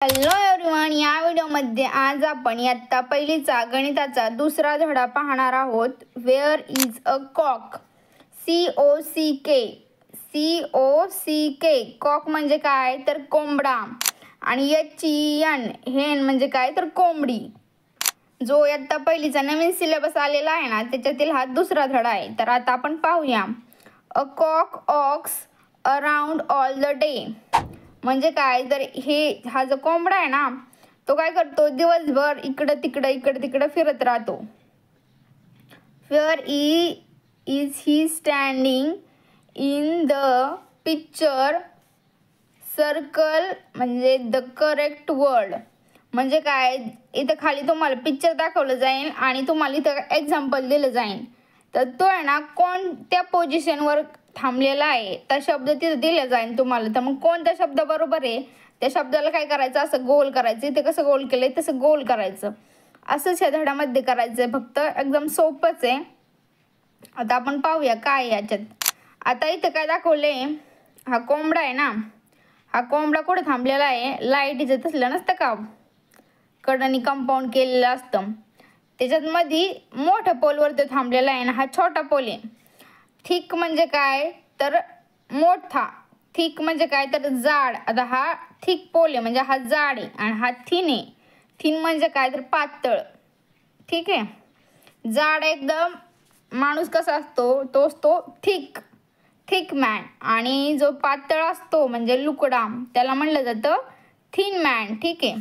Hello everyone, या व्हिडिओमध्ये आज आपण इयत्ता पहिलीचा गणिताचा दुसरा धडा पाहणार आहोत. Where is a cock. COCK cock म्हणजे काय तर कोंबडा आणि हेन म्हणजे काय तर कोंबडी. जो इयत्ता पहिलीचा नवीन सिलेबस आलेला आहे ना, त्याच्यातील हा दुसरा धडा आहे. तर आता आपण पाहूया. A cock ox around all the day म्हणजे काय तर हा जो कोंबडा आहे ना, तो काय करतो, दिवसभर इकडं तिकडं फिरत राहतो. Where is he standing in the picture circle म्हणजे द करेक्ट वर्ड म्हणजे काय, इथं खाली तुम्हाला पिक्चर दाखवलं जाईल आणि तुम्हाला इथं एक्झाम्पल दिलं जाईल. तर तो आहे ना कोणत्या पोझिशनवर थांबलेला आहे त्या शब्द तिथं दिले जाईल तुम्हाला. तर मग कोणता शब्द बरोबर आहे त्या शब्दाला काय करायचं, असं गोल करायचं. इथे कसं गोल केलंय तसं गोल करायचं. असंच या धड्यामध्ये करायचंय, फक्त एकदम सोपंच आहे. आता आपण पाहूया काय याच्यात. आता इथं काय दाखवले, हा कोंबडा आहे ना, हा कोंबडा कुठे थांबलेला आहे, लाईटीचं तसलं नसतं का, कडनी कंपाऊंड केलेलं असतं त्याच्यात मध्ये मोठ्या पोलवर तो थांबलेला आहे ना, हा छोटा पोल आहे. थिक म्हणजे काय तर मोठा, थिक म्हणजे काय तर जाड. आता हा थिक पोल आहे म्हणजे हा जाड आहे आणि हा थिन आहे. थिन म्हणजे काय तर पातळ. ठीक आहे, जाड एकदम माणूस कसा असतो तो असतो थिक मॅन, आणि जो पातळ असतो म्हणजे लुकडा त्याला म्हणलं जातं थिन मॅन. ठीक आहे,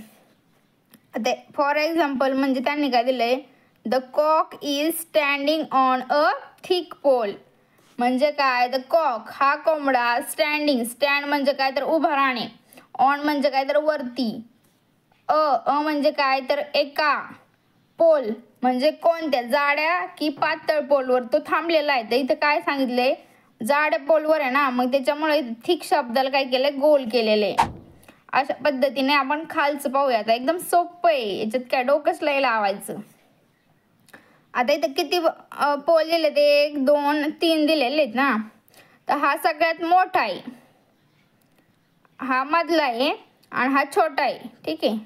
आता फॉर एक्झाम्पल म्हणजे त्यांनी काय दिलंय, the cock is standing on a thick pole म्हणजे काय, द कॉक हा कोंबडा स्टँड म्हणजे काय तर उभा राहणे, ऑन म्हणजे काय तर वरती, अ म्हणजे काय तर एका, पोल म्हणजे कोणत्या जाड्या की पातळ पोलवर तो थांबलेला आहे. तर इथं काय सांगितलंय, जाड्या पोलवर आहे ना, मग त्याच्यामुळे थिक शब्दाला काय केलंय, गोल केलेले. अशा पद्धतीने आपण खालचं पाहूया. आता एकदम सोपं आहे, याच्यात काय डोकंच लय लावायचं. आता इथं किती पोल दिले, ते 1 2 3 दिलेले आहेत ना. तर हा सगळ्यात मोठा आहे, हा मधला आहे आणि हा छोटा आहे. ठीक आहे,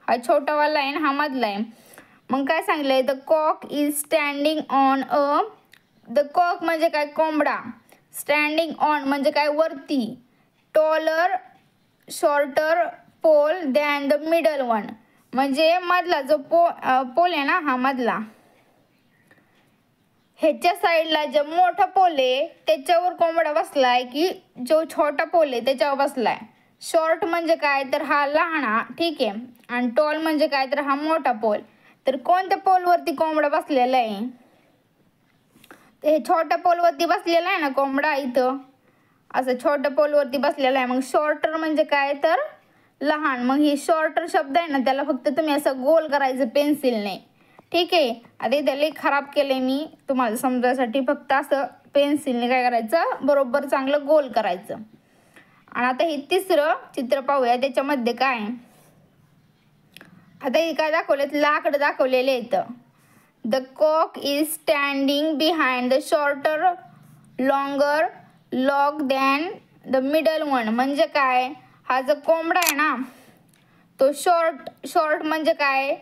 हा छोटावाला आहे आणि हा मधला आहे. मग काय सांगितलंय, the cock is standing on the cock म्हणजे काय कोंबडा, स्टँडिंग ऑन म्हणजे काय वरती, taller shorter pole than the middle one म्हणजे मधला जो पोल आहे ना, हा मधला. ह्याच्या साईडला जो मोठा पोल आहे त्याच्यावर कोंबडा बसलाय की जो छोटा पोल आहे त्याच्यावर बसलाय. शॉर्ट म्हणजे काय तर हा लहाना, ठीक आहे, आणि टॉल म्हणजे काय तर हा मोठा पोल. तर कोणत्या पोलवरती कोंबडा बसलेला आहे, हे छोट्या पोलवरती बसलेला आहे ना कोंबडा, इथं असं छोट्या पोलवरती बसलेला आहे. मग शॉर्टर म्हणजे काय तर लहान, मग ही शॉर्टर शब्द आहे ना त्याला फक्त तुम्ही असं गोल करायचं पेन्सिलने. ठीक आहे, आता इथे खराब केले मी तुम्हाला समजायसाठी, फक्त असं पेन्सिलने काय करायचं, बरोबर चांगलं गोल करायचं. आणि आता हे तिसरं चित्र पाहूया, त्याच्यामध्ये काय, आता हे काय दाखवलेत, लाकड दाखवलेले आहेत. The cock is standing behind the shorter longer log than the middle one म्हणजे काय, हा जो कोंबडा आहे ना तो शॉर्ट म्हणजे काय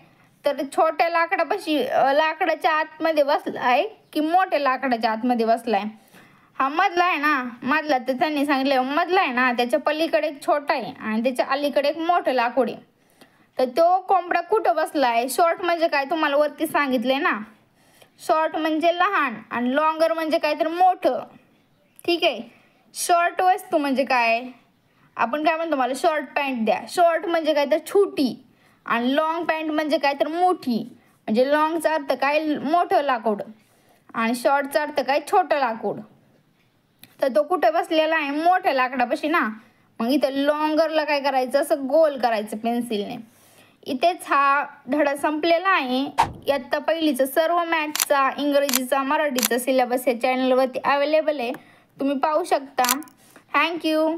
तर छोट्या लाकडाच्या आतमध्ये बसलाय की मोठ्या लाकडाच्या आतमध्ये बसलाय. हा मधला आहे ना, मधला तर त्यांनी सांगितलं मधला आहे ना, त्याच्या पलीकडे एक छोटा आहे आणि त्याच्या अलीकडे एक मोठं लाकूड आहे. तर तो कोंबडा कुठं बसलाय, शॉर्ट म्हणजे काय तुम्हाला वरती सांगितलंय ना, शॉर्ट म्हणजे लहान आणि लॉंगर म्हणजे काय तर मोठं. ठीक आहे, शॉर्ट वस्तू म्हणजे काय, आपण काय म्हणतो, मला शॉर्ट पॅन्ट द्या, शॉर्ट म्हणजे काय तर छोटी आणि लॉंग पॅन्ट म्हणजे काय तर मोठी. म्हणजे लॉंगचा अर्थ काय मोठं लाकूड आणि शॉर्टचा अर्थ काय छोटं लाकूड. तर तो कुठे बसलेला आहे, मोठ्या लाकडापाशी ना, मग इथं लॉंगरला काय करायचं, असं गोल करायचं पेन्सिलने. इथेच हा धडा संपलेला आहे. इयत्ता पहिलीचं सर्व मॅथ्सचा, इंग्रजीचा, मराठीचा सिलेबस या चॅनलवरती अवेलेबल आहे, तुम्ही पाहू शकता. थँक्यू.